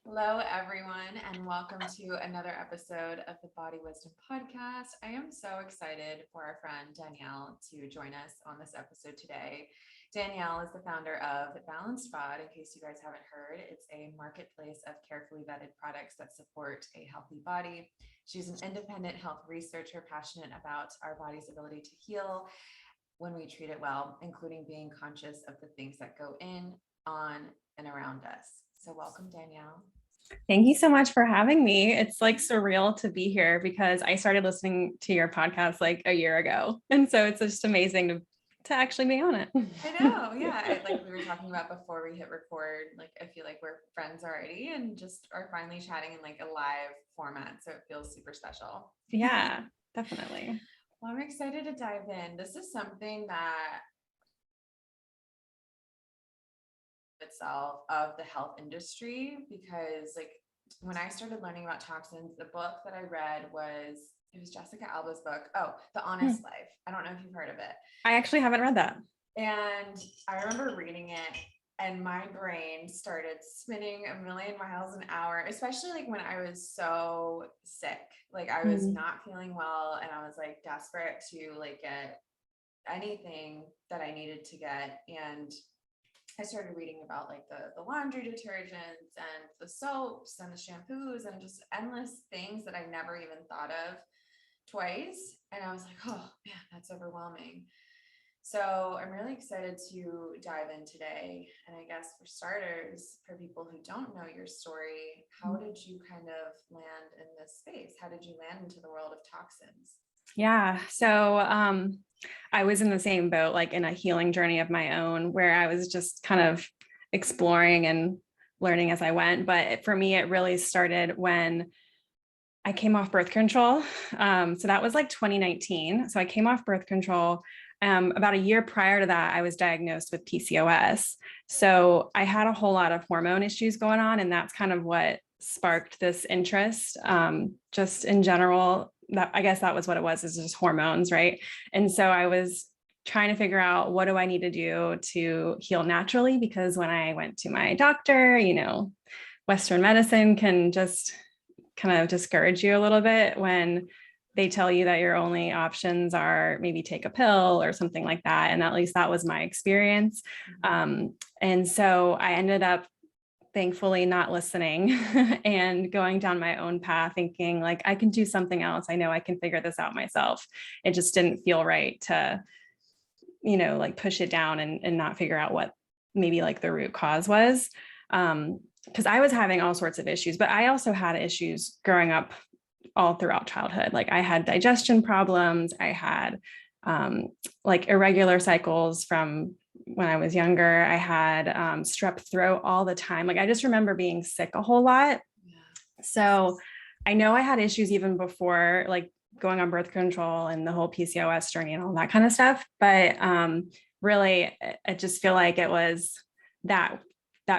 Hello, everyone, and welcome to another episode of the Body Wisdom Podcast. I am so excited for our friend Danielle to join us on this episode today. Danielle is the founder of Balanced Bod. In case you guys haven't heard, it's a marketplace of carefully vetted products that support a healthy body. She's an independent health researcher passionate about our body's ability to heal when we treat it well, including being conscious of the things that go in, on, and around us. So welcome, Danielle. Thank you so much for having me. It's like surreal to be here because I started listening to your podcast like a year ago. And so it's just amazing to actually be on it. I know. Yeah. Like we were talking about before we hit record, like I feel like we're friends already and just are finally chatting in like a live format. So it feels super special. Yeah, definitely. Well, I'm excited to dive in. This is something that itself of the health industry, because like when I started learning about toxins, the book that I read was Jessica Alba's book. Oh, The Honest Life. I don't know if you've heard of it. I actually haven't read that. And I remember reading it and my brain started spinning a million miles an hour, especially like when I was so sick. Like I was not feeling well and I was like desperate to like get anything that I needed to get. And I started reading about like the laundry detergents and the soaps and the shampoos and just endless things that I never even thought of twice. And I was like, oh man, that's overwhelming. So I'm really excited to dive in today. And I guess for starters, for people who don't know your story, how did you kind of land in this space? How did you land into the world of toxins? Yeah. So I was in the same boat, like in a healing journey of my own, where I was just kind of exploring and learning as I went. But for me, it really started when I came off birth control. So that was like 2019. So I came off birth control. About a year prior to that, I was diagnosed with PCOS. So I had a whole lot of hormone issues going on, and that's kind of what sparked this interest. Just in general, that I guess that was what it was, is just hormones, right? And so I was trying to figure out, what do I need to do to heal naturally? Because when I went to my doctor, Western medicine can just kind of discourage you a little bit when they tell you that your only options are maybe take a pill or something like that. And at least that was my experience. And so I ended up thankfully not listening and going down my own path, thinking like, I can do something else. I know I can figure this out myself. It just didn't feel right to, like push it down and not figure out what maybe like the root cause was. Because I was having all sorts of issues, but I also had issues growing up all throughout childhood. Like I had digestion problems. I had like irregular cycles from when I was younger. I had strep throat all the time. Like I just remember being sick a whole lot. So I know I had issues even before like going on birth control and the whole PCOS journey and all that kind of stuff. But really, I just feel like it was that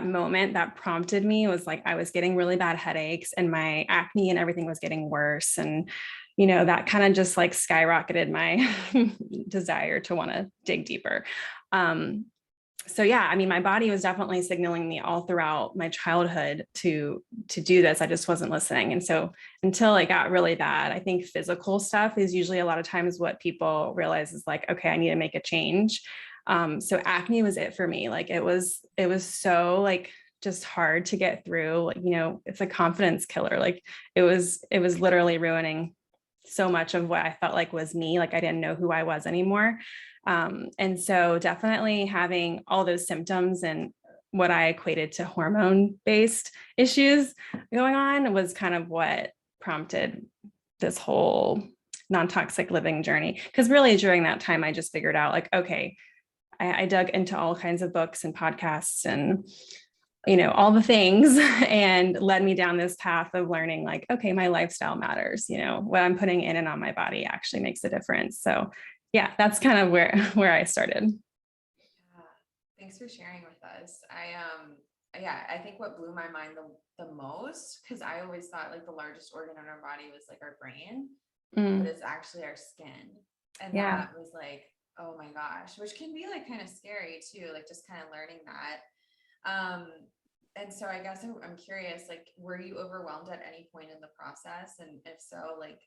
moment that prompted me. Was like I was getting really bad headaches and my acne and everything was getting worse. And, that kind of just like skyrocketed my desire to want to dig deeper. So yeah, I mean, my body was definitely signaling me all throughout my childhood to do this. I just wasn't listening. And so until it got really bad, I think physical stuff is usually a lot of times what people realize is like, okay, I need to make a change. So acne was it for me. Like it was so like just hard to get through. It's a confidence killer. Like it was literally ruining so much of what I felt like was me. Like I didn't know who I was anymore. And so definitely having all those symptoms and what I equated to hormone-based issues going on was kind of what prompted this whole non-toxic living journey. Because really during that time, I just figured out like, okay, I dug into all kinds of books and podcasts and all the things and led me down this path of learning like, okay, my lifestyle matters. What I'm putting in and on my body actually makes a difference. So yeah, that's kind of where I started. Yeah. Thanks for sharing with us. I think what blew my mind the most, because I always thought like the largest organ in our body was like our brain, but it's actually our skin. And that was like, oh my gosh, which can be like kind of scary too, like just kind of learning that. And so I guess I'm curious, like, were you overwhelmed at any point in the process? And if so, like,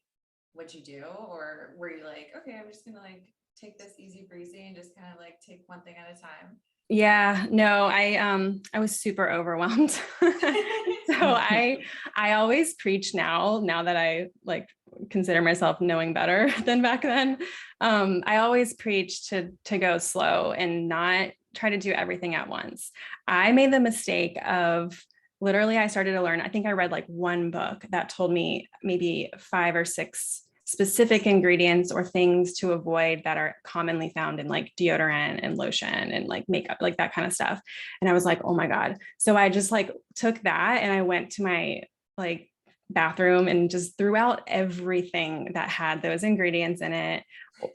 what'd you do? Or were you like, okay, I'm just gonna like take this easy breezy and just kind of like take one thing at a time? Yeah, no, I was super overwhelmed. So I always preach now that I like consider myself knowing better than back then. I always preach to go slow and not try to do everything at once. I made the mistake of literally I started to learn, I think I read like one book that told me maybe 5 or 6 specific ingredients or things to avoid that are commonly found in like deodorant and lotion and like makeup, like that kind of stuff. And I was like, oh my God. So I just like took that and I went to my like bathroom and just threw out everything that had those ingredients in it.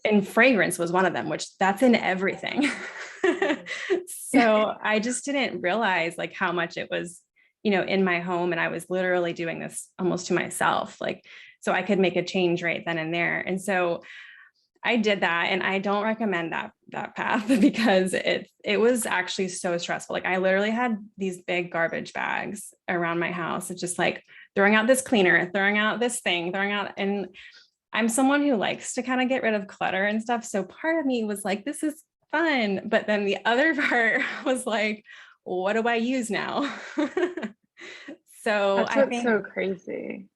And fragrance was one of them, which that's in everything. So I just didn't realize like how much it was, in my home. And I was literally doing this almost to myself. Like, so I could make a change right then and there. And so I did that, and I don't recommend that path because it was actually so stressful. Like I literally had these big garbage bags around my house. It's just like throwing out this cleaner, throwing out this thing, throwing out, and I'm someone who likes to kind of get rid of clutter and stuff. So part of me was like, this is fun. But then the other part was like, what do I use now? So That's I what's think, so crazy.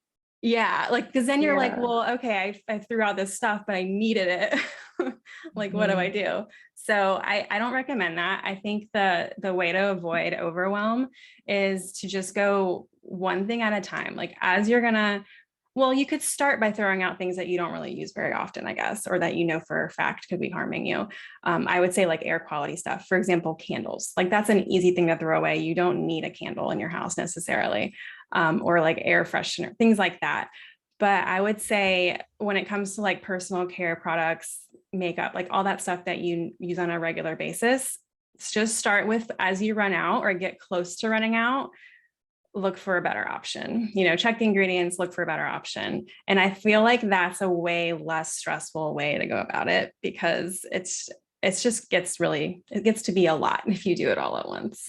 yeah, like, because then you're like, Yeah. well, okay, I threw out this stuff, but I needed it. Like, what do I Mhm. do? So I don't recommend that. I think the way to avoid overwhelm is to just go one thing at a time. Like as you're gonna, well, you could start by throwing out things that you don't really use very often, I guess, or that you know for a fact could be harming you. I would say like air quality stuff. For example, candles. Like that's an easy thing to throw away. You don't need a candle in your house necessarily, or like air freshener, things like that. But I would say when it comes to like personal care products, makeup, like all that stuff that you use on a regular basis, just start with as you run out or get close to running out, look for a better option. Check the ingredients, look for a better option. And I feel like that's a way less stressful way to go about it because it gets to be a lot if you do it all at once.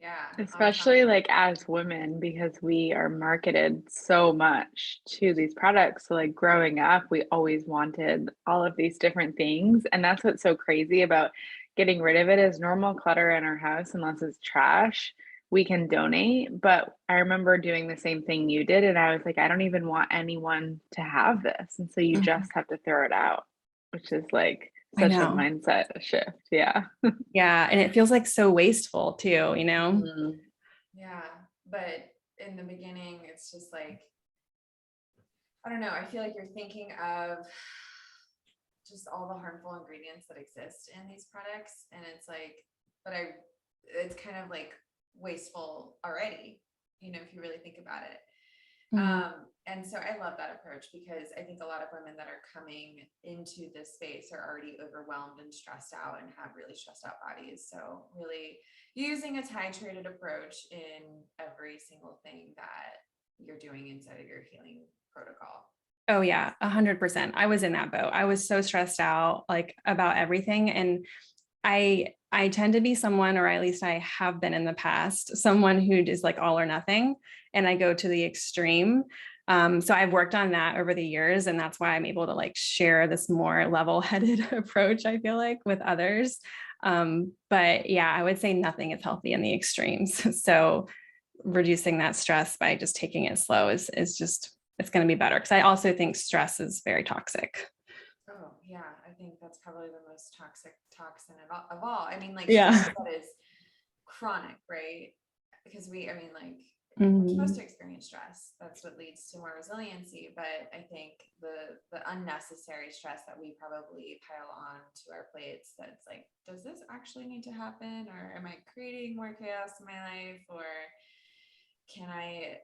Yeah. Especially like as women, because we are marketed so much to these products. So, like growing up, we always wanted all of these different things. And that's what's so crazy about getting rid of it is normal clutter in our house, unless it's trash, we can donate. But I remember doing the same thing you did. And I was like, I don't even want anyone to have this. And so you just have to throw it out, which is like I such a know. mindset shift. Yeah. Yeah. And it feels like so wasteful too. Mhm. Yeah. But in the beginning, it's just like, I don't know. I feel like you're thinking of just all the harmful ingredients that exist in these products. And it's like, it's kind of like wasteful already, if you really think about it. Mhm. And so I love that approach because I think a lot of women that are coming into this space are already overwhelmed and stressed out and have really stressed out bodies. So really using a titrated approach in every single thing that you're doing inside of your healing protocol. Oh yeah, 100%. I was in that boat. I was so stressed out like about everything. And I tend to be someone, or at least I have been in the past, someone who is like all or nothing, and I go to the extreme. So I've worked on that over the years, and that's why I'm able to like share this more level-headed approach, I feel like, with others. But yeah, I would say nothing is healthy in the extremes. So reducing that stress by just taking it slow is just, it's going to be better. Because I also think stress is very toxic. Oh yeah, I think that's probably the most toxic toxin of all. I mean, like Yeah. stress that is chronic, right? Because like we're supposed Mhm. to experience stress. That's what leads to more resiliency. But I think the unnecessary stress that we probably pile on to our plates, that's like, does this actually need to happen? Or am I creating more chaos in my life? Or can I,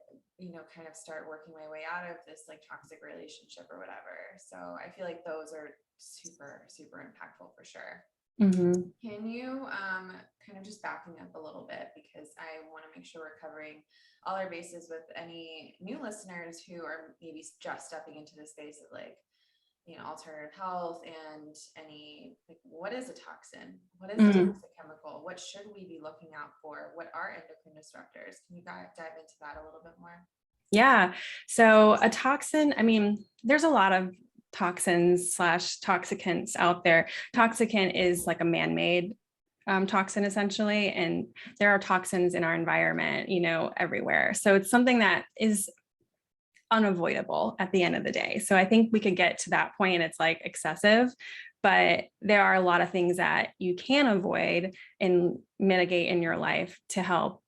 kind of start working my way out of this like toxic relationship or whatever. So I feel like those are super, super impactful for sure. Mhm. Can you kind of just backing up a little bit because I want to make sure we're covering all our bases with any new listeners who are maybe just stepping into the space of like, alternative health and any, like, what is a toxin? What is a Mhm. toxic chemical? What should we be looking out for? What are endocrine disruptors? Can you dive into that a little bit more? Yeah. So a toxin, I mean, there's a lot of toxins slash toxicants out there. Toxicant is like a man-made toxin essentially, and there are toxins in our environment, everywhere. So it's something that is unavoidable at the end of the day. So I think we could get to that point and it's like excessive, but there are a lot of things that you can avoid and mitigate in your life to help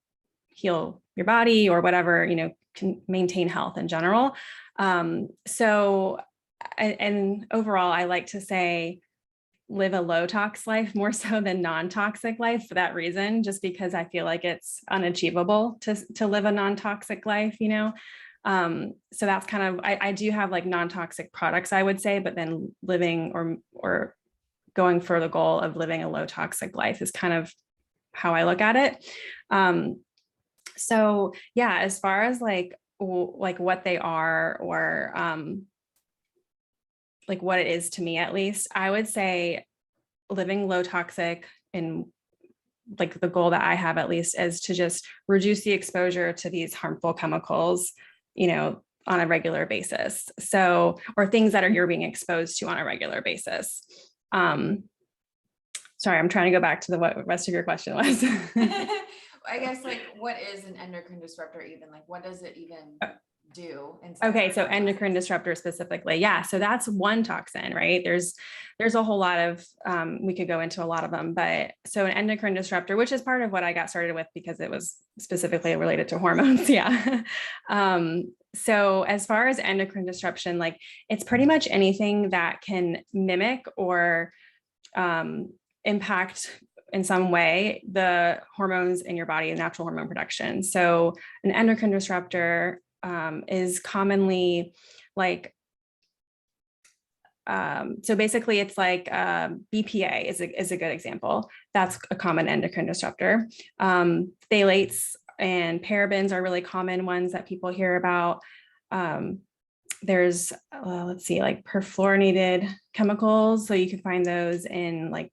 heal your body or whatever, can maintain health in general. And overall, I like to say live a low tox life more so than non-toxic life for that reason, just because I feel like it's unachievable to live a non-toxic life, so that's kind of, I do have like non-toxic products, I would say, but then living or going for the goal of living a low toxic life is kind of how I look at it. So yeah, as far as like what they are or like what it is to me, at least, I would say living low toxic, and like the goal that I have at least is to just reduce the exposure to these harmful chemicals, on a regular basis. So, or things that you're being exposed to on a regular basis. Sorry, I'm trying to go back to what rest of your question was. I guess, like, what is an endocrine disruptor even? Like, what does it even do? Okay, so endocrine disruptor specifically. Yeah, so that's one toxin, right? There's a whole lot of, we could go into a lot of them, but so an endocrine disruptor, which is part of what I got started with because it was specifically related to hormones. Yeah. So as far as endocrine disruption, like it's pretty much anything that can mimic or impact in some way the hormones in your body and natural hormone production. So an endocrine disruptor is commonly like, so basically it's like BPA is a good example. That's a common endocrine disruptor. Phthalates and parabens are really common ones that people hear about. There's, let's see, like perfluorinated chemicals. So you can find those in like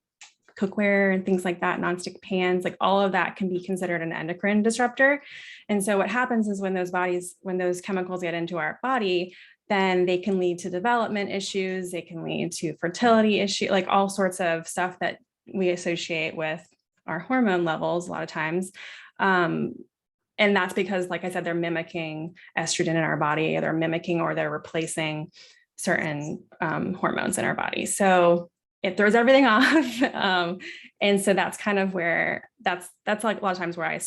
cookware and things like that, nonstick pans, like all of that can be considered an endocrine disruptor. And so what happens is when those chemicals get into our body, then they can lead to development issues. They can lead to fertility issue, like all sorts of stuff that we associate with our hormone levels a lot of times. And that's because, like I said, they're mimicking estrogen in our body, they're mimicking or they're replacing certain hormones in our body. So it throws everything off. And so that's kind of where that's like a lot of times where I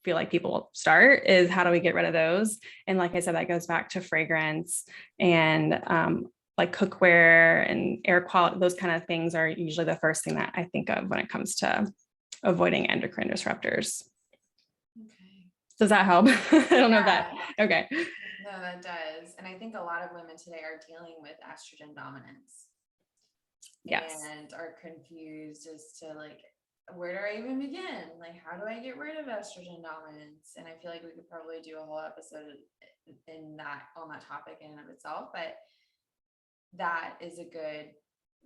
feel like people start is how do we get rid of those? And like I said, that goes back to fragrance and like cookware and air quality. Those kind of things are usually the first thing that I think of when it comes to avoiding endocrine disruptors. Okay. Does that help? I don't know if that, okay. No, that does. And I think a lot of women today are dealing with estrogen dominance. Yes. And are confused as to like, where do I even begin? Like, how do I get rid of estrogen dominance? And I feel like we could probably do a whole episode on that topic in and of itself, but that is a good,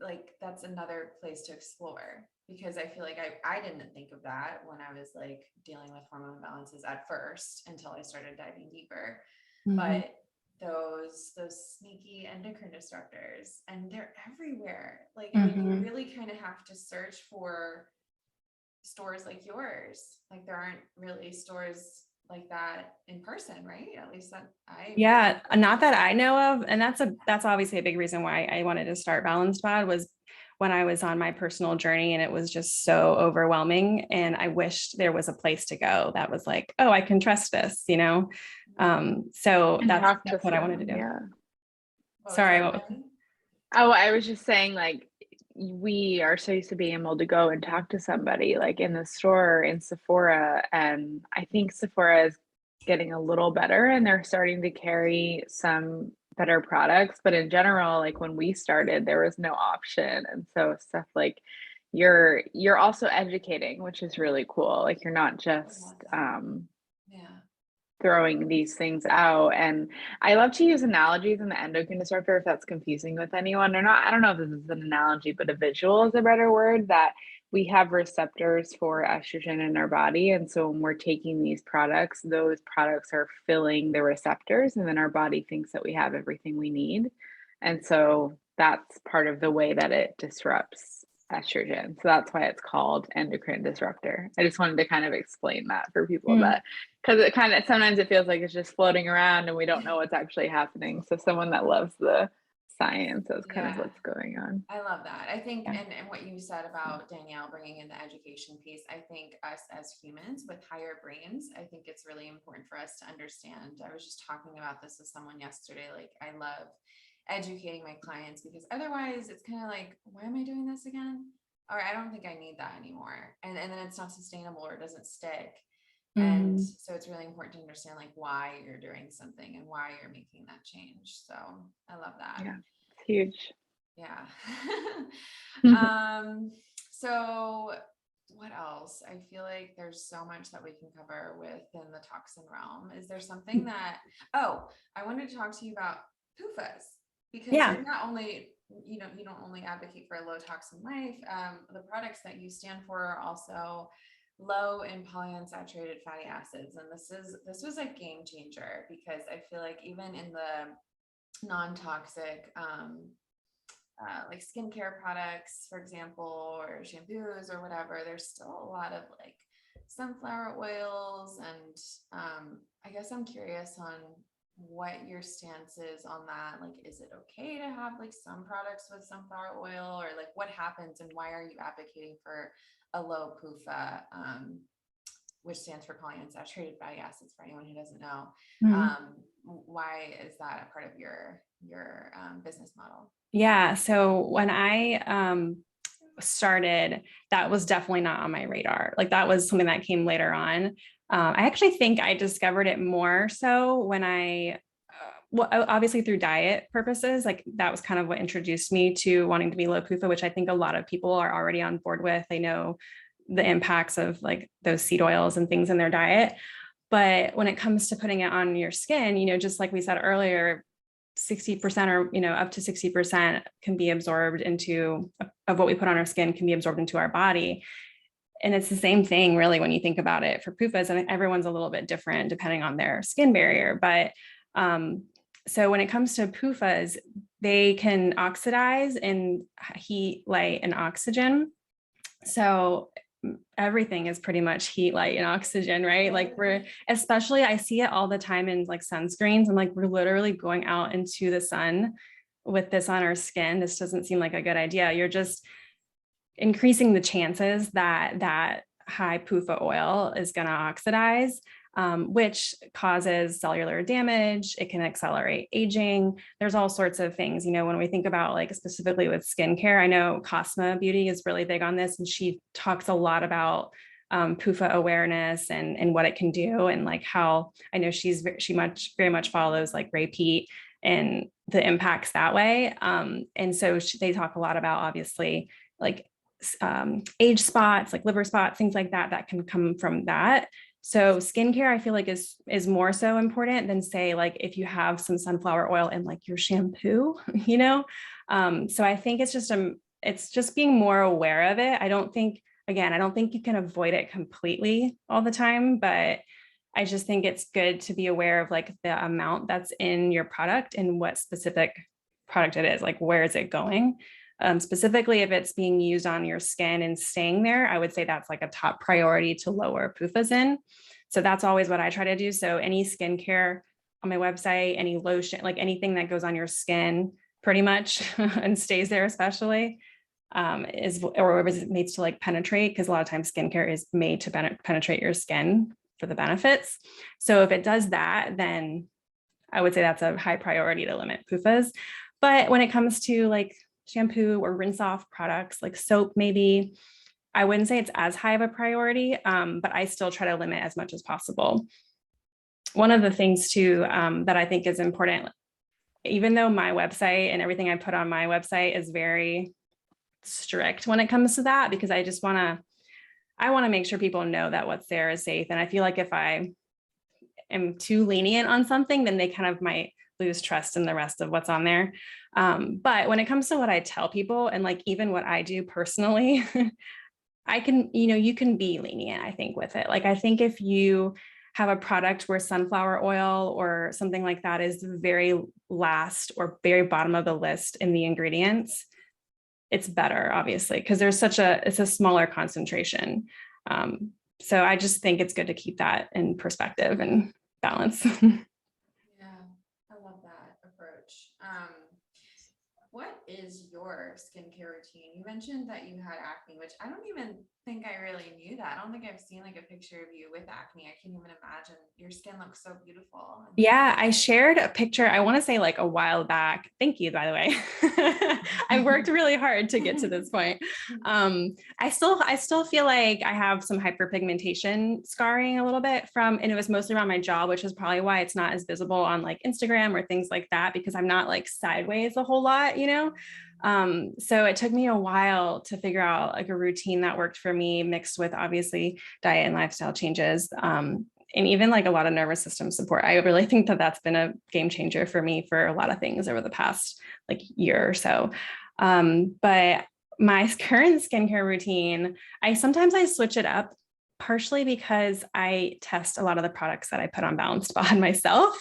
like, that's another place to explore, because I feel like I didn't think of that when I was like dealing with hormone imbalances at first until I started diving deeper. Mm-hmm. But those sneaky endocrine disruptors, and they're everywhere. Like, I mean, you really kind of have to search for stores like yours. Like, there aren't really stores like that in person, right? At least that yeah, not that I know of. And that's obviously a big reason why I wanted to start Balanced Bod, was when I was on my personal journey and it was just so overwhelming. And I wished there was a place to go that was like, oh, I can trust this, so that's what I wanted to do. Yeah. Sorry. Oh, I was just saying, like, we are so used to being able to go and talk to somebody like in the store in Sephora. And I think Sephora is getting a little better and they're starting to carry some better products. But in general, like when we started, there was no option. And so stuff like you're also educating, which is really cool. Like you're not just throwing these things out. And I love to use analogies in the endocrine disruptor if that's confusing with anyone or not. I don't know if this is an analogy, but a visual is a better word, that we have receptors for estrogen in our body. And so when we're taking these products, those products are filling the receptors, and then our body thinks that we have everything we need. And so that's part of the way that it disrupts estrogen. So that's why it's called endocrine disruptor. I just wanted to kind of explain that for people, that because it kind of sometimes it feels like it's just floating around and we don't know what's actually happening. So someone that loves the science, that's kind of what's going on. I love that. I think, and what you said about Danielle bringing in the education piece, I think us as humans with higher brains, I think it's really important for us to understand. I was just talking about this with someone yesterday. Like, I love educating my clients, because otherwise it's kind of like, why am I doing this again? Or I don't think I need that anymore. And then it's not sustainable, or it doesn't stick. And so it's really important to understand like why you're doing something and why you're making that change. So I love that. Yeah, it's huge. Yeah. So what else? I feel like there's so much that we can cover within the toxin realm. Is there something that, I wanted to talk to you about PUFAs, because you're not only, you don't only advocate for a low toxin life. The products that you stand for are also low in polyunsaturated fatty acids. And this was a game changer, because I feel like even in the non-toxic, like skincare products, for example, or shampoos or whatever, there's still a lot of like sunflower oils. And I guess I'm curious on what your stance is on that. Like, is it okay to have like some products with sunflower oil, or like what happens, and why are you advocating for a low PUFA, which stands for polyunsaturated fatty acids, for anyone who doesn't know? Why is that a part of your business model? Yeah. So when I started, that was definitely not on my radar. Like, that was something that came later on. I actually think I discovered it more so when well, obviously through diet purposes, like that was kind of what introduced me to wanting to be low PUFA, which I think a lot of people are already on board with. They know the impacts of like those seed oils and things in their diet. But when it comes to putting it on your skin, just like we said earlier, 60% or, up to 60% can be absorbed of what we put on our skin can be absorbed into our body. And it's the same thing really when you think about it for PUFAs, and everyone's a little bit different depending on their skin barrier. But so when it comes to PUFAs, they can oxidize in heat, light, and oxygen. So everything is pretty much heat, light, and oxygen, right? Like especially I see it all the time in like sunscreens, and like we're literally going out into the sun with this on our skin. This doesn't seem like a good idea. You're just increasing the chances that high PUFA oil is going to oxidize, which causes cellular damage. It can accelerate aging. There's all sorts of things, when we think about like specifically with skincare. I know Cosma Beauty is really big on this, and she talks a lot about PUFA awareness and what it can do, and like how I know she very much follows like Ray Peat and the impacts that way. And so they talk a lot about obviously like age spots, like liver spots, things like that can come from that. So skincare, I feel like is more so important than say like if you have some sunflower oil in like your shampoo, So I think it's just being more aware of it. I don't think you can avoid it completely all the time, but I just think it's good to be aware of like the amount that's in your product and what specific product it is, like where is it going? Specifically, if it's being used on your skin and staying there, I would say that's like a top priority to lower PUFAs in. So that's always what I try to do. So any skincare on my website, any lotion, like anything that goes on your skin pretty much and stays there especially, is made to like penetrate, because a lot of times skincare is made to penetrate your skin for the benefits. So if it does that, then I would say that's a high priority to limit PUFAs. But when it comes to like shampoo or rinse off products like soap, maybe I wouldn't say it's as high of a priority, but I still try to limit as much as possible. One of the things too that I think is important, even though my website and everything I put on my website is very strict when it comes to that, because I want to make sure people know that what's there is safe. And I feel like if I am too lenient on something, then they kind of might lose trust in the rest of what's on there. But when it comes to what I tell people and like even what I do personally, I can, you can be lenient, I think, with it. Like, I think if you have a product where sunflower oil or something like that is the very last or very bottom of the list in the ingredients, it's better, obviously, because it's a smaller concentration. So I just think it's good to keep that in perspective and balance. Yeah, I love that approach. What is your skincare routine? You mentioned that you had acne, which I don't even think I really knew that. I don't think I've seen like a picture of you with acne. I can't even imagine. Your skin looks so beautiful. Yeah, I shared a picture, I want to say like a while back. Thank you, by the way. I've worked really hard to get to this point. I still feel like I have some hyperpigmentation scarring a little bit and it was mostly around my jaw, which is probably why it's not as visible on like Instagram or things like that, because I'm not like sideways a whole lot, so it took me a while to figure out like a routine that worked for me, mixed with obviously diet and lifestyle changes. And even like a lot of nervous system support. I really think that that's been a game changer for me for a lot of things over the past like year or so. But my current skincare routine, sometimes I switch it up, partially because I test a lot of the products that I put on Balanced Bod myself.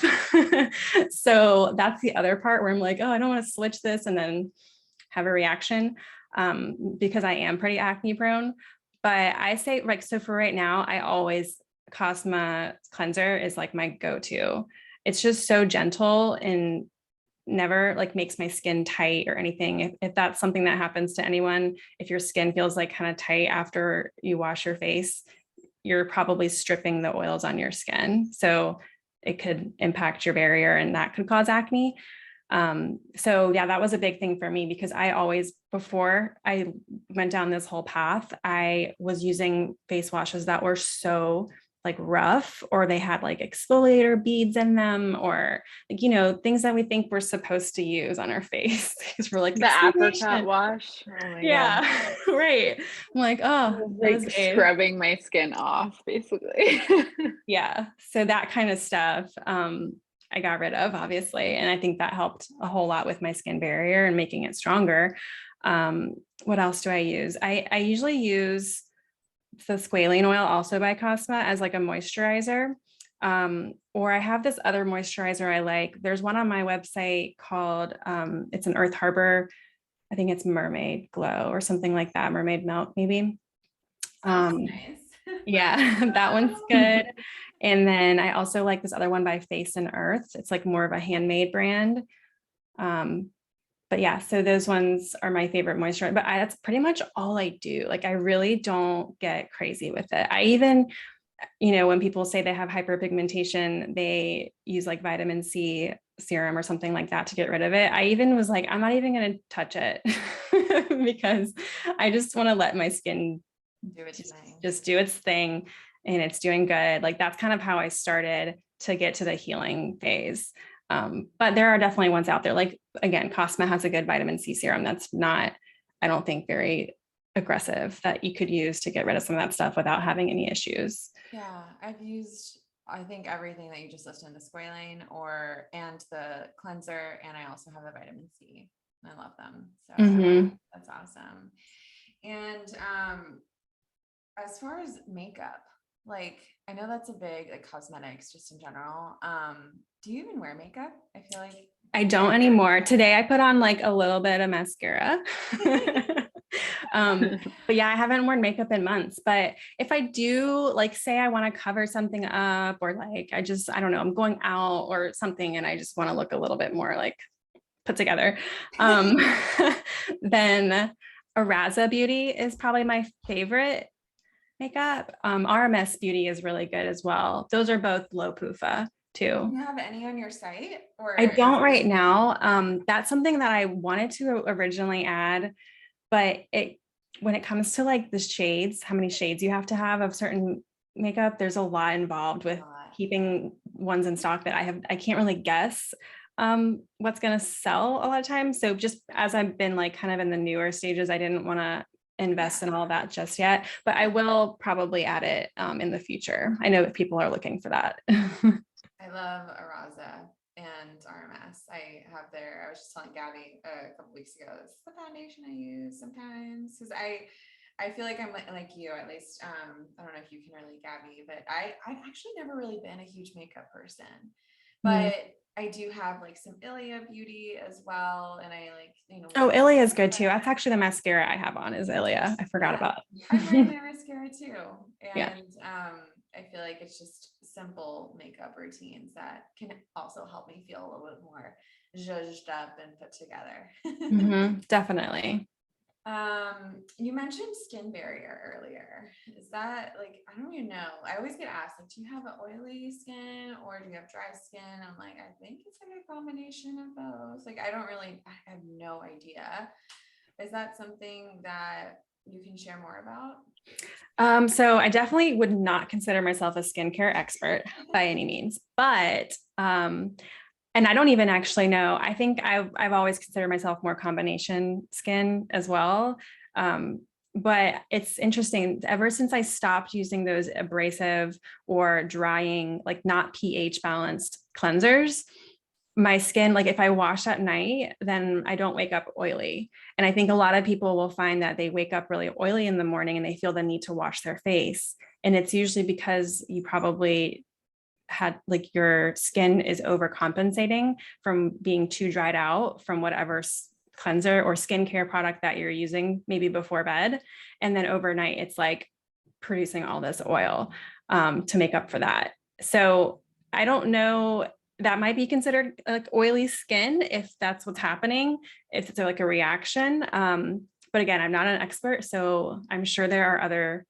So that's the other part where I'm like, oh, I don't want to switch this and then have a reaction, because I am pretty acne prone. But I say like, so for right now, I always Cosma cleanser is like my go-to. It's just so gentle and never like makes my skin tight or anything. If that's something that happens to anyone, if your skin feels like kind of tight after you wash your face, you're probably stripping the oils on your skin. So it could impact your barrier and that could cause acne. So yeah, that was a big thing for me, because before I went down this whole path, I was using face washes that were so like rough, or they had like exfoliator beads in them, or like, things that we think we're supposed to use on our face because we're like The apricot wash. Oh my yeah, God. right. I'm like, oh, Like scrubbing my skin off, basically. yeah. So that kind of stuff, I got rid of, obviously. And I think that helped a whole lot with my skin barrier and making it stronger. What else do I use? I usually use the squalene oil also by Cosma as like a moisturizer. Or I have this other moisturizer I like. There's one on my website called, it's an Earth Harbor, I think it's Mermaid Glow or something like that, Mermaid Melt maybe. Nice. Yeah, that one's good. And then I also like this other one by Face and Earth. It's like more of a handmade brand. But yeah, so those ones are my favorite moisturizer, but that's pretty much all I do. Like, I really don't get crazy with it. I even, when people say they have hyperpigmentation, they use like vitamin C serum or something like that to get rid of it. I even was like, I'm not even going to touch it because I just want to let my skin just do its thing, and it's doing good. Like, that's kind of how I started to get to the healing phase. But there are definitely ones out there. Like, again, Cosma has a good vitamin C serum that's not, I don't think, very aggressive, that you could use to get rid of some of that stuff without having any issues. Yeah, I've used, I think, everything that you just listed, the squalane and the cleanser, and I also have the vitamin C. I love them. So that's awesome. And as far as makeup, like, I know that's a big, like, cosmetics just in general. Do you even wear makeup? I feel like I don't anymore. Today I put on like a little bit of mascara. But yeah, I haven't worn makeup in months. But if I do, like, say I want to cover something up, or like I don't know, I'm going out or something and I just want to look a little bit more like put together, then Araza Beauty is probably my favorite makeup. RMS Beauty is really good as well. Those are both low PUFA too. Do you have any on your site? Or I don't right now. That's something that I wanted to originally add, but when it comes to like the shades, how many shades you have to have of certain makeup, there's a lot involved with keeping ones in stock that I can't really guess what's going to sell a lot of times. So just as I've been like kind of in the newer stages, I didn't want to invest in all that just yet, but I will probably add it in the future. I know that people are looking for that. love Araza and RMS. I was just telling Gabby a couple weeks ago, this is the foundation I use sometimes because I feel like I'm like you, at least. I don't know if you can relate, Gabby, but I've actually never really been a huge makeup person, but I do have like some Ilia beauty as well. And I like, Oh, Ilia is good too. That's actually the mascara I have on is Ilia. I forgot about it. I'm wearing their mascara too. Yeah. And I feel like it's just simple makeup routines that can also help me feel a little bit more zhuzhed up and put together. Definitely. You mentioned skin barrier earlier. Is that like, I don't even know. I always get asked, like, do you have an oily skin or do you have dry skin? I'm like, I think it's like a combination of both. Like, I have no idea. Is that something that you can share more about? So I definitely would not consider myself a skincare expert by any means, but and I don't even actually know. I think I've always considered myself more combination skin as well. But it's interesting. Ever since I stopped using those abrasive or drying, like not pH balanced cleansers, my skin, like if I wash at night, then I don't wake up oily. And I think a lot of people will find that they wake up really oily in the morning and they feel the need to wash their face. And it's usually because you probably had like your skin is overcompensating from being too dried out from whatever cleanser or skincare product that you're using maybe before bed. And then overnight, it's like producing all this oil to make up for that. So I don't know, that might be considered like oily skin if that's what's happening, if it's like a reaction. But again, I'm not an expert, so I'm sure there are other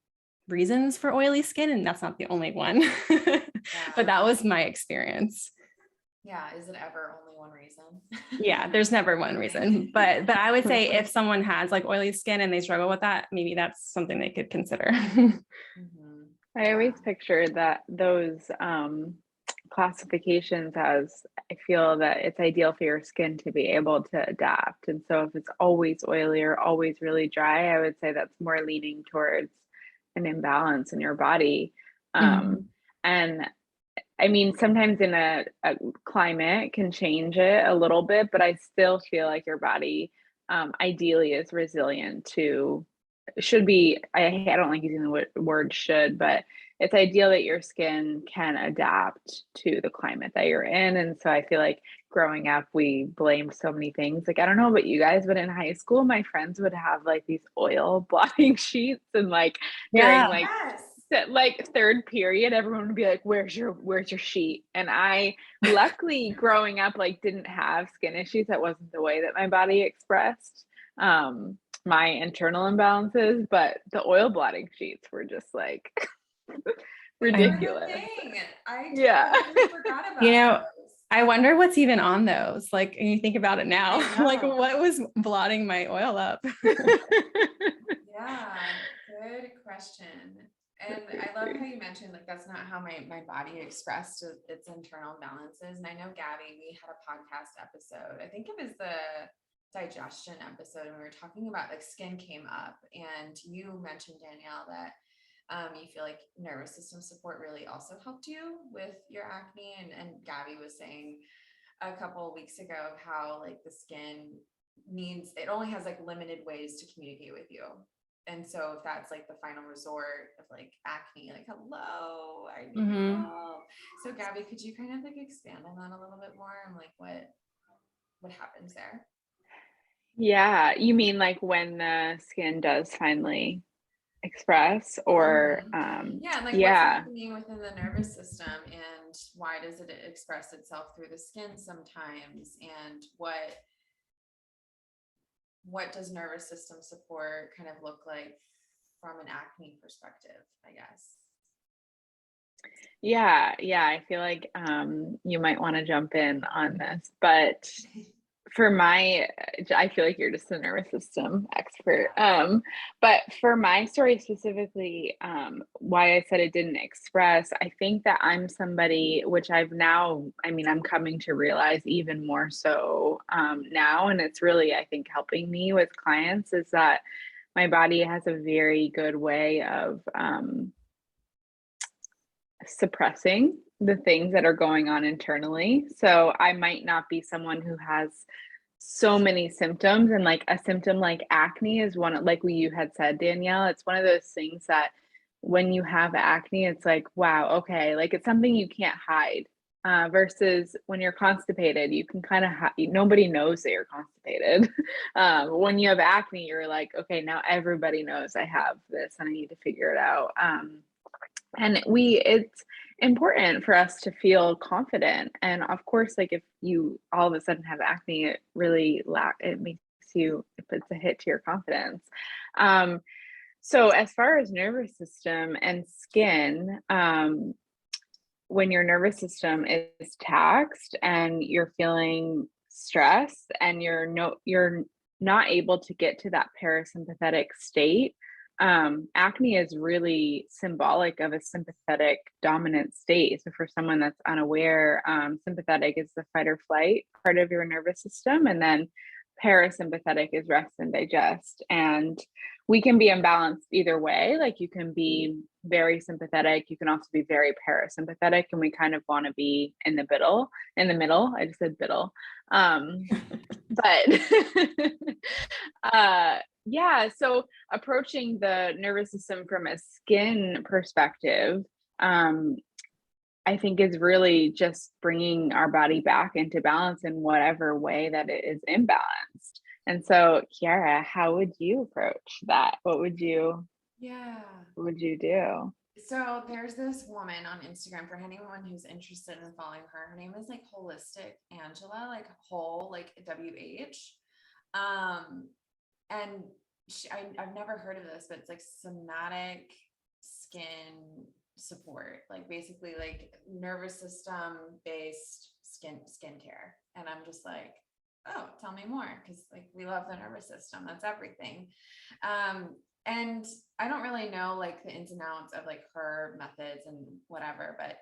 reasons for oily skin, and that's not the only one. But that was my experience. Yeah. Is it ever only one reason? Yeah, there's never one reason. But I would say if someone has like oily skin and they struggle with that, maybe that's something they could consider. I always pictured that those classifications as I feel that it's ideal for your skin to be able to adapt. And so if it's always oily or always really dry, I would say that's more leaning towards an imbalance in your body. And I mean, sometimes in a climate can change it a little bit, but I still feel like your body ideally is resilient to, should be, I don't like using the word should, but it's ideal that your skin can adapt to the climate that you're in. And so I feel like growing up, we blamed so many things. Like, I don't know about you guys, but in high school, my friends would have like these oil blotting sheets and like during like third period, everyone would be like, where's your sheet? And I luckily growing up, like didn't have skin issues. That wasn't the way that my body expressed my internal imbalances, but the oil blotting sheets were just like ridiculous. I totally forgot about those. I wonder what's even on those. Like, and you think about it now, like what was blotting my oil up? Yeah, good question. And I love how you mentioned like that's not how my body expressed its internal balances. And I know, Gabby, we had a podcast episode. I think it was the digestion episode, and we were talking about like skin came up, and you mentioned, Danielle, that you feel like nervous system support really also helped you with your acne. And Gabby was saying a couple of weeks ago how like the skin it only has like limited ways to communicate with you. And so if that's like the final resort of like acne, like, hello, I need help. So Gabby, could you kind of like expand on that a little bit more and like what happens there? Yeah, you mean like when the skin does finally express or and like what's happening within the nervous system and why does it express itself through the skin sometimes, and what does nervous system support kind of look like from an acne perspective, I guess? Yeah, I feel like you might want to jump in on this, but I feel like you're just a nervous system expert. But for my story specifically, why I said it didn't express, I think that I'm somebody which I'm coming to realize even more so now, and it's really, I think, helping me with clients is that my body has a very good way of suppressing the things that are going on internally. So I might not be someone who has so many symptoms, and like a symptom like acne is one, like you had said, Danielle, it's one of those things that when you have acne, it's like, wow, okay, like it's something you can't hide. Versus when you're constipated, you can kind of nobody knows that you're constipated. When you have acne, you're like, okay, now everybody knows I have this and I need to figure it out. And it's important for us to feel confident. And of course, like if you all of a sudden have acne, it really it makes you, it puts a hit to your confidence. So as far as nervous system and skin, when your nervous system is taxed and you're feeling stress and you're not able to get to that parasympathetic state, acne is really symbolic of a sympathetic dominant state. So for someone that's unaware, sympathetic is the fight or flight part of your nervous system, and then parasympathetic is rest and digest. And we can be imbalanced either way. Like you can be very sympathetic, you can also be very parasympathetic, and we kind of want to be in the middle. I just said biddle. But yeah, so approaching the nervous system from a skin perspective, I think is really just bringing our body back into balance in whatever way that it is imbalanced. And so, Kiara, how would you approach that? What would you do? So there's this woman on Instagram, for anyone who's interested in following her. Her name is like Holistic Angela, like whole, like WH. And I've never heard of this, but it's like somatic skin support, like basically like nervous system based skincare. And I'm just like, oh, tell me more, because like we love the nervous system. That's everything. And I don't really know like the ins and outs of like her methods and whatever, but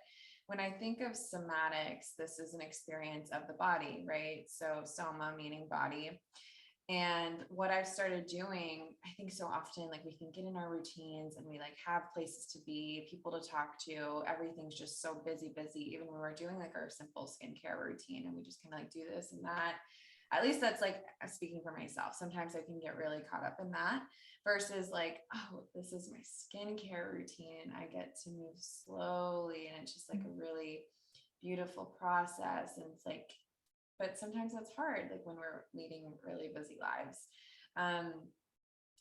when I think of somatics, this is an experience of the body, right? So soma meaning body. And what I've started doing, I think so often, like we can get in our routines and we like have places to be, people to talk to. Everything's just so busy. Even when we're doing like our simple skincare routine and we just kind of like do this and that. At least that's like speaking for myself. Sometimes I can get really caught up in that versus like, oh, this is my skincare routine. I get to move slowly and it's just like a really beautiful process. And it's like, but sometimes that's hard, like when we're leading really busy lives.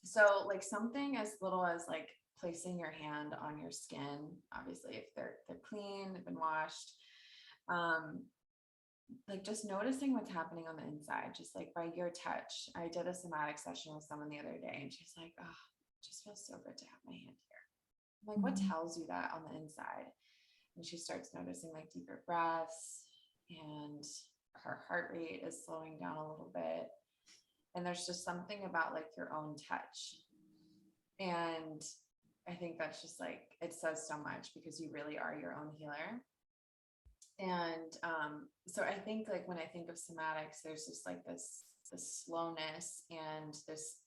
So like something as little as like placing your hand on your skin, obviously if they're clean, they've been washed, like just noticing what's happening on the inside, just like by your touch. I did a somatic session with someone the other day and she's like, oh, it just feels so good to have my hand here. I'm like, what tells you that on the inside? And she starts noticing like deeper breaths and her heart rate is slowing down a little bit. And there's just something about like your own touch. And I think that's just like, it says so much because you really are your own healer. And so I think like when I think of somatics, there's just like this slowness and this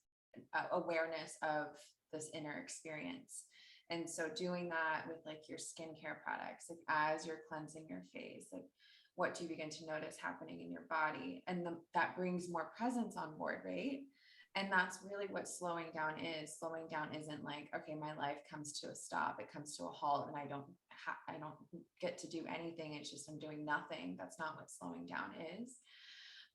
awareness of this inner experience. And so doing that with like your skincare products, like as you're cleansing your face, like what do you begin to notice happening in your body? And that brings more presence on board, right? And that's really what slowing down is. Slowing down isn't like, okay, my life comes to a stop. It comes to a halt and I don't get to do anything. It's just, I'm doing nothing. That's not what slowing down is.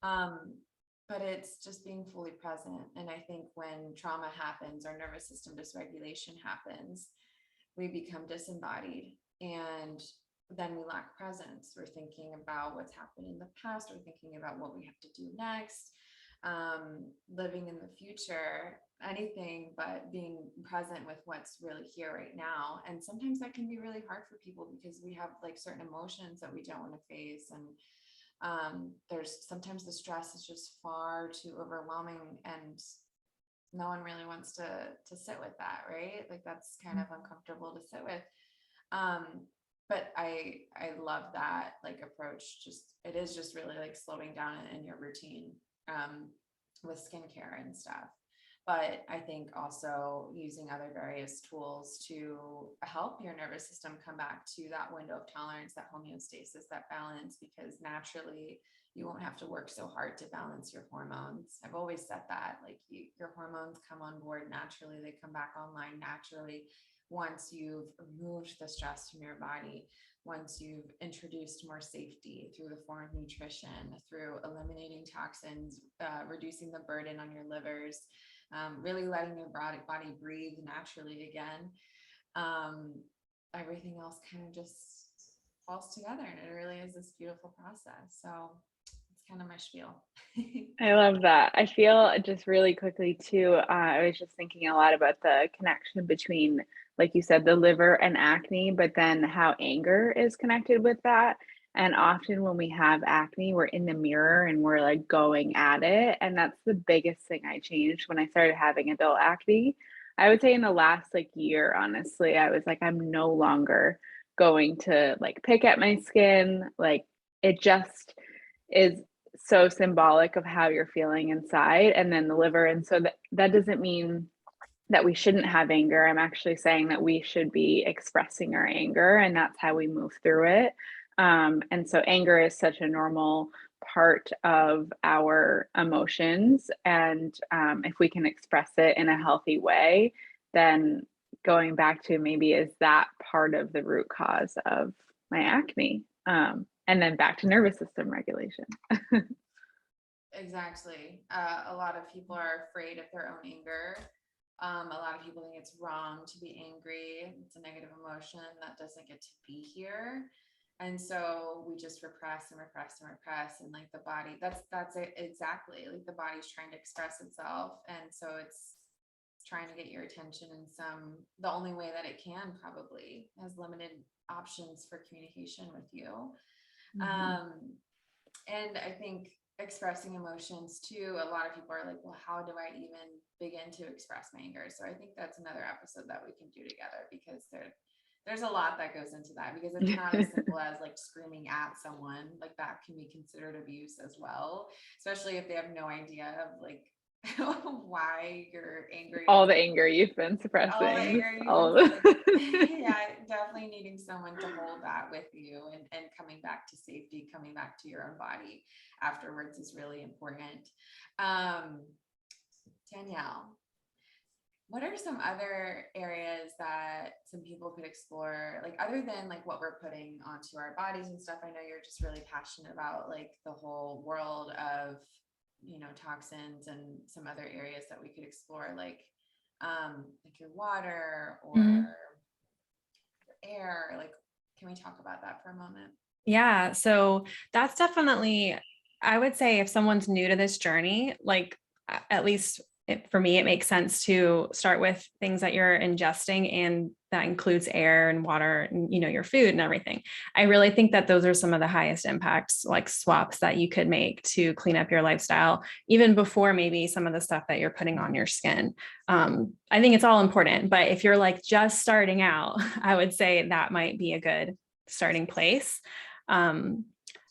But it's just being fully present. And I think when trauma happens or nervous system dysregulation happens, we become disembodied and then we lack presence. We're thinking about what's happened in the past. We're thinking about what we have to do next, living in the future, anything but being present with what's really here right now. And sometimes that can be really hard for people because we have like certain emotions that we don't want to face. And there's sometimes the stress is just far too overwhelming and no one really wants to sit with that, right? Like that's kind of uncomfortable to sit with. But I love that like approach. Just, it is just really like slowing down in your routine, with skincare and stuff. But I think also using other various tools to help your nervous system come back to that window of tolerance, that homeostasis, that balance, because naturally you won't have to work so hard to balance your hormones. I've always said that, like your hormones come on board naturally, they come back online naturally once you've removed the stress from your body, once you've introduced more safety through the form of nutrition, through eliminating toxins, reducing the burden on your livers, really letting your body breathe naturally again. Everything else kind of just falls together, and it really is this beautiful process. So it's kind of my spiel. I love that. I feel just really quickly too, I was just thinking a lot about the connection between, like you said, the liver and acne, but then how anger is connected with that. And often when we have acne, we're in the mirror and we're like going at it. And that's the biggest thing I changed when I started having adult acne. I would say in the last like year, honestly, I was like, I'm no longer going to like pick at my skin. Like it just is so symbolic of how you're feeling inside, and then the liver. And so that doesn't mean that we shouldn't have anger. I'm actually saying that we should be expressing our anger, and that's how we move through it. And so anger is such a normal part of our emotions. And if we can express it in a healthy way, then going back to maybe is that part of the root cause of my acne. And then back to nervous system regulation. Exactly. A lot of people are afraid of their own anger. A lot of people think it's wrong to be angry. It's a negative emotion that doesn't get to be here. And so we just repress and repress and repress. And like the body, that's it exactly. Like the body's trying to express itself. And so it's trying to get your attention in the only way that it can, probably has limited options for communication with you. And I think expressing emotions too, a lot of people are like, well, how do I even begin to express my anger? So I think that's another episode that we can do together, because there's a lot that goes into that, because it's not as simple as like screaming at someone. Like that can be considered abuse as well, especially if they have no idea of like why you're angry. All the anger you've been suppressing. All the anger you've been yeah, definitely needing someone to hold that with you, and coming back to safety, coming back to your own body afterwards is really important. Danielle, what are some other areas that some people could explore, like other than like what we're putting onto our bodies and stuff? I know you're just really passionate about like the whole world of, toxins, and some other areas that we could explore, like your water or your air. Like, can we talk about that for a moment? Yeah. So that's definitely, I would say if someone's new to this journey, like at least for me, it makes sense to start with things that you're ingesting, and that includes air and water and, your food and everything. I really think that those are some of the highest impacts, like swaps that you could make to clean up your lifestyle, even before maybe some of the stuff that you're putting on your skin. I think it's all important, but if you're like just starting out, I would say that might be a good starting place.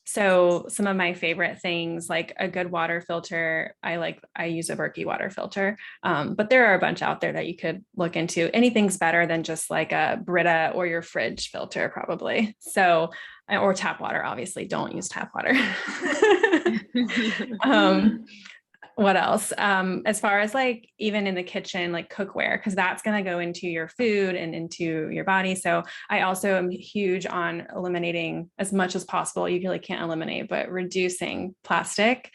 So some of my favorite things, like a good water filter, I use a Berkey water filter, but there are a bunch out there that you could look into. Anything's better than just like a Brita or your fridge filter, probably. So, or tap water, obviously don't use tap water. What else? As far as like even in the kitchen, like cookware, because that's going to go into your food and into your body. So I also am huge on eliminating as much as possible. You really can't eliminate, but reducing plastic,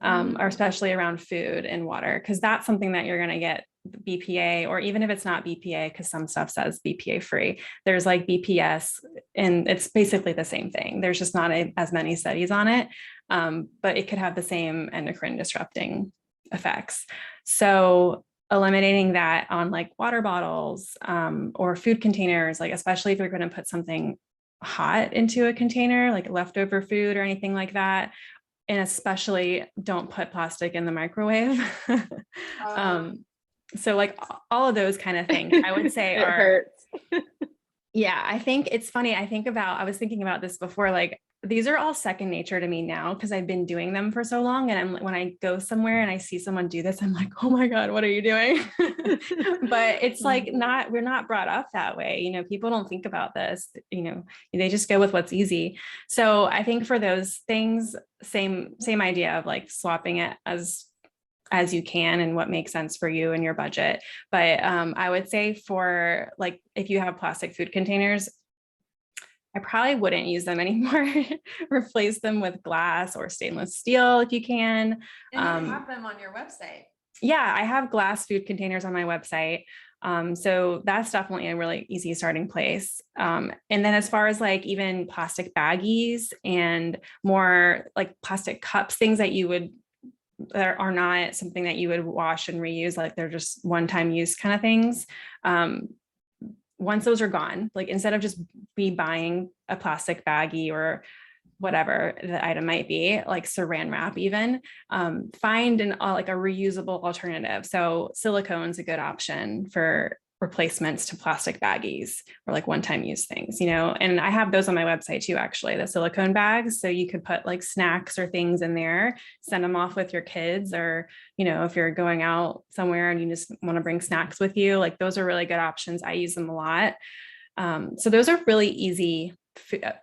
or especially around food and water, because that's something that you're going to get BPA, or even if it's not BPA, because some stuff says BPA free, there's like BPS, and it's basically the same thing. There's just not as many studies on it, but it could have the same endocrine disrupting effects. So eliminating that on like water bottles, or food containers, like especially if you're going to put something hot into a container, like leftover food or anything like that. And especially don't put plastic in the microwave. So like all of those kind of things, I would say hurts. Yeah, I think it's funny. I was thinking about this before, like these are all second nature to me now because I've been doing them for so long. And when I go somewhere and I see someone do this, I'm like, oh my God, what are you doing? But it's like we're not brought up that way. You know, people don't think about this, you know, they just go with what's easy. So I think for those things, same idea of like swapping it as you can and what makes sense for you and your budget. But I would say for like, if you have plastic food containers, I probably wouldn't use them anymore. Replace them with glass or stainless steel if you can. And you have them on your website. Yeah, I have glass food containers on my website. So that's definitely a really easy starting place. And then as far as like even plastic baggies and more like plastic cups, things that are not something that you would wash and reuse, like they're just one-time use kind of things. Once those are gone, like instead of just buying a plastic baggie or whatever the item might be, like saran wrap even, find like a reusable alternative. So silicone's a good option for replacements to plastic baggies or like one-time use things, you know, and I have those on my website too, actually, the silicone bags. So you could put like snacks or things in there, send them off with your kids, or, you know, if you're going out somewhere and you just want to bring snacks with you, like those are really good options. I use them a lot. So those are really easy.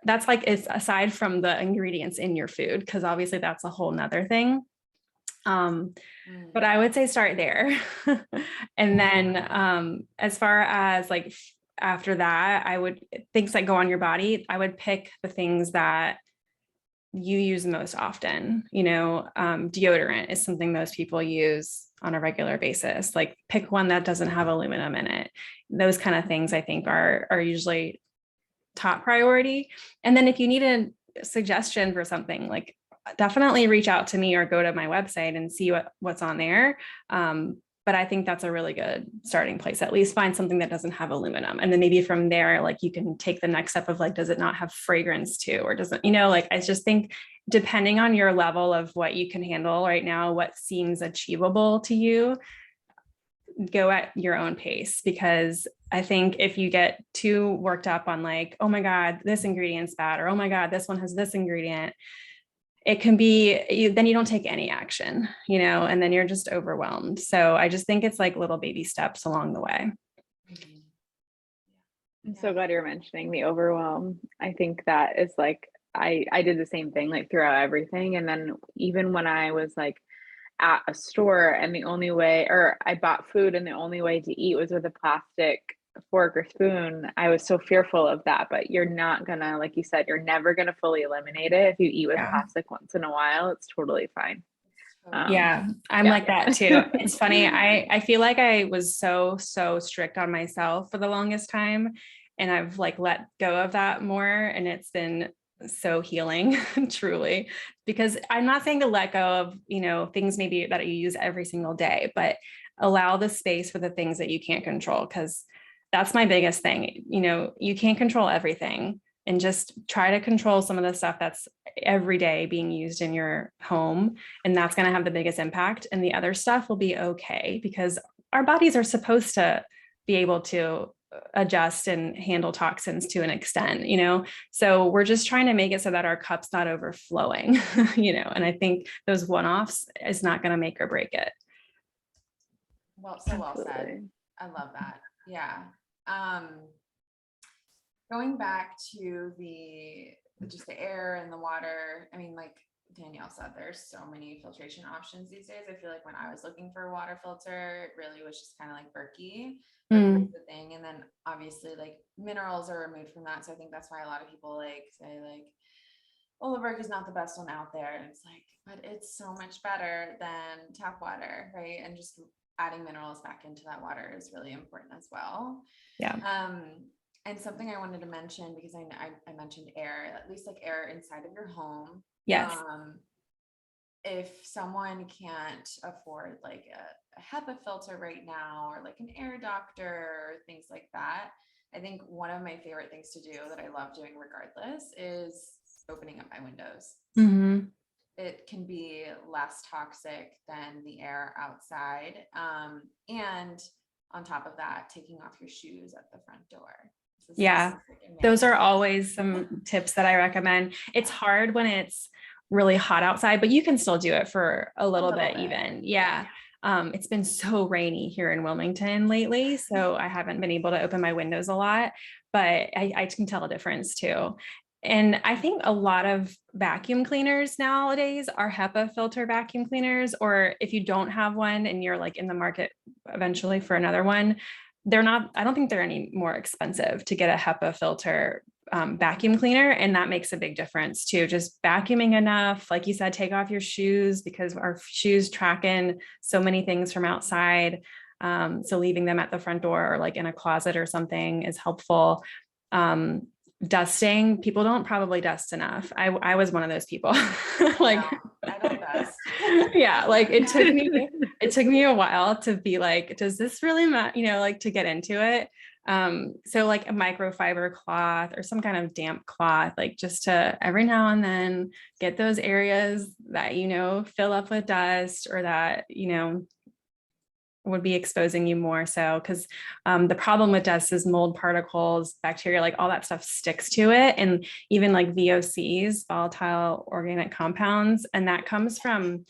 That's like, it's aside from the ingredients in your food, because obviously that's a whole nother thing. But I would say start there. And then as far as like after that, things that go on your body, I would pick the things that you use most often. You know, deodorant is something most people use on a regular basis. Like pick one that doesn't have aluminum in it. Those kind of things I think are usually top priority. And then if you need a suggestion for something, like definitely reach out to me or go to my website and see what's on there. But I think that's a really good starting place. At least find something that doesn't have aluminum. And then maybe from there, like you can take the next step of like, does it not have fragrance too? Or doesn't, you know, like I just think depending on your level of what you can handle right now, what seems achievable to you, go at your own pace. Because I think if you get too worked up on like, oh my God, this ingredient's bad, or oh my God, this one has this ingredient, it can be, then you don't take any action, you know, and then you're just overwhelmed. So I just think it's like little baby steps along the way. I'm so glad you're mentioning the overwhelm. I think that is like, I did the same thing, like throughout everything. And then even when I was like at a store and the only way, or I bought food and the only way to eat was with a plastic fork or spoon, I was so fearful of that. But you're not gonna, like you said, you're never gonna fully eliminate it. If you eat with plastic once in a while, it's totally fine. Yeah, I'm like that too. It's funny. I feel like I was so strict on myself for the longest time, and I've like let go of that more, and it's been so healing truly, because I'm not saying to let go of, you know, things maybe that you use every single day, but allow the space for the things that you can't control, because that's my biggest thing. You know, you can't control everything, and just try to control some of the stuff that's every day being used in your home. And that's going to have the biggest impact. And the other stuff will be okay, because our bodies are supposed to be able to adjust and handle toxins to an extent, you know? So we're just trying to make it so that our cup's not overflowing, you know? And I think those one-offs is not going to make or break it. Well said. I love that. Yeah. Going back to just the air and the water. I mean, like Danielle said, there's so many filtration options these days. I feel like when I was looking for a water filter, it really was just kind of like Berkey. Berkey's the thing. And then obviously like minerals are removed from that. So I think that's why a lot of people like say like, well, the Berkey's not the best one out there. And it's like, but it's so much better than tap water, right? And just adding minerals back into that water is really important as well. Yeah. And something I wanted to mention, because I mentioned air, at least like air inside of your home. Yes. If someone can't afford like a HEPA filter right now, or like an air doctor, or things like that, I think one of my favorite things to do that I love doing regardless is opening up my windows. Mm-hmm. It can be less toxic than the air outside. And on top of that, taking off your shoes at the front door. Yeah. Those are always some tips that I recommend. It's hard when it's really hot outside, but you can still do it for a little bit even. Yeah. It's been so rainy here in Wilmington lately, so I haven't been able to open my windows a lot, but I can tell a difference too. And I think a lot of vacuum cleaners nowadays are HEPA filter vacuum cleaners, or if you don't have one and you're like in the market eventually for another one, I don't think they're any more expensive to get a HEPA filter vacuum cleaner. And that makes a big difference too. Just vacuuming enough, like you said, take off your shoes because our shoes track in so many things from outside. So leaving them at the front door or like in a closet or something is helpful. Dusting, people don't probably dust enough. I was one of those people. Like, no, I don't dust. Yeah, like it took me a while to be like, does this really matter? Like to get into it. So like a microfiber cloth or some kind of damp cloth, like just to every now and then get those areas that, fill up with dust or that, would be exposing you more so. Because the problem with dust is mold particles, bacteria, like all that stuff sticks to it. And even like VOCs, volatile organic compounds. And that comes from,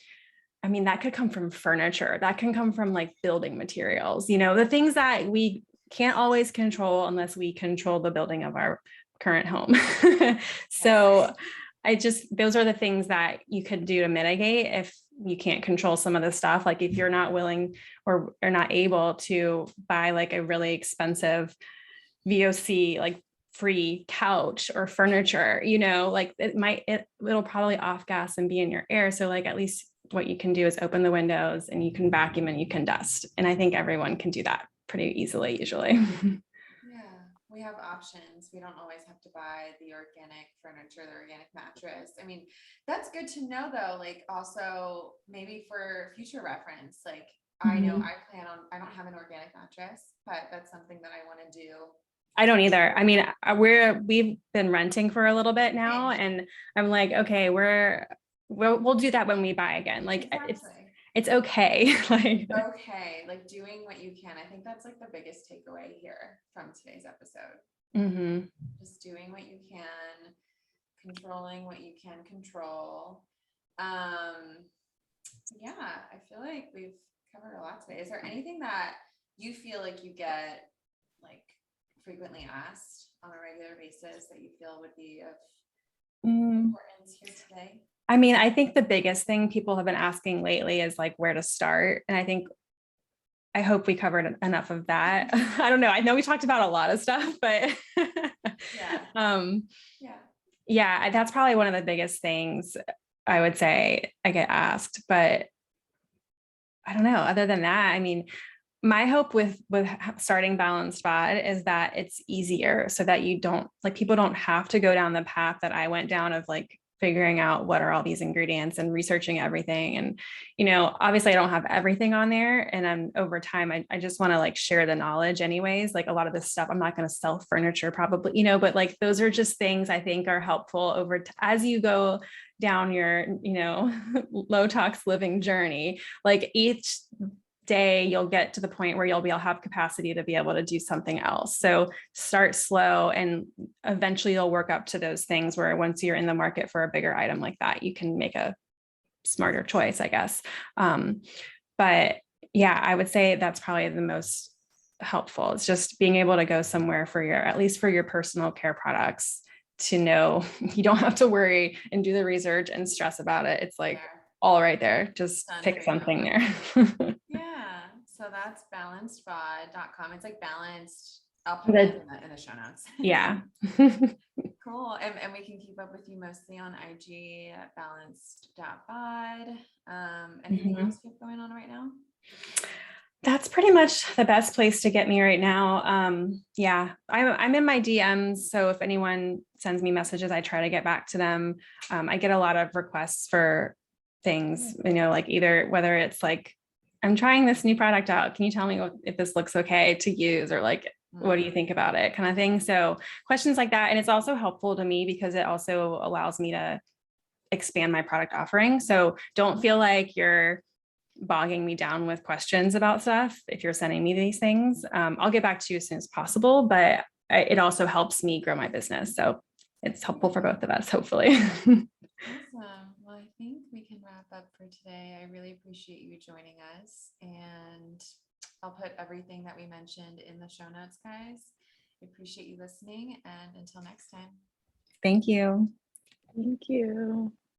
that could come from furniture. That can come from like building materials, the things that we can't always control unless we control the building of our current home. So those are the things that you could do to mitigate if you can't control some of the stuff. Like if you're not willing or are not able to buy like a really expensive VOC, like free couch or furniture, like it'll probably off gas and be in your air. So like at least what you can do is open the windows and you can vacuum and you can dust. And I think everyone can do that pretty easily usually. Yeah, we have options. We don't always have to buy the organic furniture, the organic mattress. I mean, that's good to know though, like also maybe for future reference, like I know I don't have an organic mattress, but that's something that I want to do. I don't either. I mean, we've been renting for a little bit now and I'm like, okay, we'll do that when we buy again. Like exactly. it's okay. Like doing what you can. I think that's like the biggest takeaway here from today's episode. Just doing what you can, controlling what you can control. Yeah, I feel like we've covered a lot today. Is there anything that you feel like you get like frequently asked on a regular basis that you feel would be of importance here today? I mean, I think the biggest thing people have been asking lately is like where to start. And I hope we covered enough of that. I don't know. I know we talked about a lot of stuff, but yeah, that's probably one of the biggest things I would say I get asked, but I don't know. Other than that, I mean, my hope with starting Balanced Bod is that it's easier so that people don't have to go down the path that I went down of like figuring out what are all these ingredients and researching everything. And, obviously I don't have everything on there. And over time, I just want to like share the knowledge anyways. Like a lot of this stuff, I'm not going to sell furniture probably, but like, those are just things I think are helpful as you go down your, low tox living journey. Like each day you'll get to the point where you'll have capacity to be able to do something else. So start slow and eventually you'll work up to those things where once you're in the market for a bigger item like that, you can make a smarter choice, I guess. But yeah, I would say that's probably the most helpful. It's just being able to go somewhere at least for your personal care products to know you don't have to worry and do the research and stress about it. It's like all right there. Just pick something there. Yeah. So that's balancedbod.com. It's like balanced. I'll put it in the show notes. Yeah. Cool. And we can keep up with you mostly on IG at balanced.bod. Anything else you have going on right now? That's pretty much the best place to get me right now. Yeah, I'm in my DMs. So if anyone sends me messages, I try to get back to them. I get a lot of requests for things, like either whether it's like, I'm trying this new product out. Can you tell me if this looks okay to use, or like, what do you think about it, kind of thing. So questions like that. And it's also helpful to me because it also allows me to expand my product offering. So don't feel like you're bogging me down with questions about stuff. If you're sending me these things, I'll get back to you as soon as possible, but it also helps me grow my business. So it's helpful for both of us, hopefully. Awesome. Well, I think we can wrap up for today. I really appreciate you joining us, and I'll put everything that we mentioned in the show notes, guys. I appreciate you listening, and until next time. Thank you. Thank you.